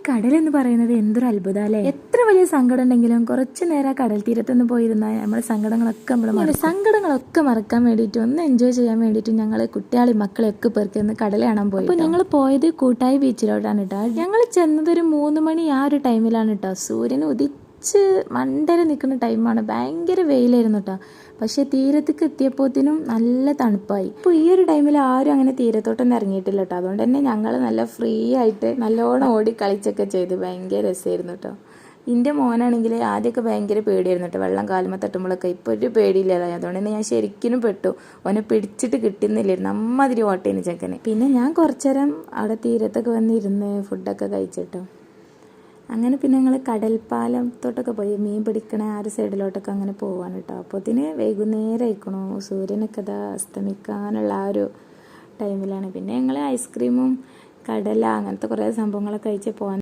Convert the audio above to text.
കടലെന്ന് പറയുന്നത് എന്തൊരു അത്ഭുതമല്ലേ. എത്ര വലിയ സങ്കടം ഉണ്ടെങ്കിലും കുറച്ച് നേരം കടൽ തീരത്തൊന്ന് പോയിരുന്നാൽ നമ്മുടെ സങ്കടങ്ങളൊക്കെ മറക്കാൻ വേണ്ടിയിട്ട് ഒന്ന് എൻജോയ് ചെയ്യാൻ വേണ്ടിയിട്ട് ഞങ്ങൾ കുട്ടികളെ മക്കളെയൊക്കെ പേർക്ക് ഒന്ന് കടൽ കാണാൻ പോയി. അപ്പോൾ ഞങ്ങൾ പോയത് കൂട്ടായി ബീച്ചിലോട്ടാണ് കേട്ടോ. ഞങ്ങൾ ചെന്നതൊരു 3 മണി ആ ഒരു ടൈമിലാണ് കേട്ടോ. സൂര്യൻ ഉദിച്ച് മണ്ടര നിൽക്കുന്ന ടൈമാണ്. ഭയങ്കര വെയിലായിരുന്നു കേട്ടോ. പക്ഷെ തീരത്തേക്ക് എത്തിയപ്പോഴത്തേനും നല്ല തണുപ്പായി. ഇപ്പോൾ ഈ ഒരു ടൈമിൽ ആരും അങ്ങനെ തീരത്തോട്ടൊന്നും ഇറങ്ങിയിട്ടില്ല കേട്ടോ. അതുകൊണ്ട് തന്നെ ഞങ്ങൾ നല്ല ഫ്രീ ആയിട്ട് നല്ലോണം ഓടി കളിച്ചൊക്കെ ചെയ്ത് ഭയങ്കര രസമായിരുന്നു കേട്ടോ. എൻ്റെ മോനാണെങ്കിൽ ആദ്യമൊക്കെ ഭയങ്കര പേടിയായിരുന്നു കേട്ടോ. വെള്ളം കാലുമ തട്ടുമ്പോഴൊക്കെ ഇപ്പോൾ ഒരു പേടിയില്ലാതായി. അതുകൊണ്ട് തന്നെ ഞാൻ ശരിക്കും പെട്ടു. ഓനെ പിടിച്ചിട്ട് കിട്ടുന്നില്ലായിരുന്നു. അമ്മാതിരി ഓട്ടേന് ചെക്കന്. പിന്നെ ഞാൻ കുറച്ചേരം അവിടെ തീരത്തൊക്കെ വന്നിരുന്ന് ഫുഡൊക്കെ കഴിച്ചിട്ടോ. അങ്ങനെ പിന്നെ ഞങ്ങൾ കടൽപ്പാലത്തോട്ടൊക്കെ പോയി മീൻ പിടിക്കണ ആ ഒരു സൈഡിലോട്ടൊക്കെ അങ്ങനെ പോവാണ് കേട്ടോ. അപ്പോൾ ഇതിന് വൈകുന്നേരം ആയിക്കണോ, സൂര്യനൊക്കെ ഇതാ അസ്തമിക്കാനുള്ള ആ ഒരു ടൈമിലാണ്. പിന്നെ ഞങ്ങൾ ഐസ്ക്രീമും കടല അങ്ങനത്തെ കുറേ സംഭവങ്ങളൊക്കെ കഴിച്ച് പോകാൻ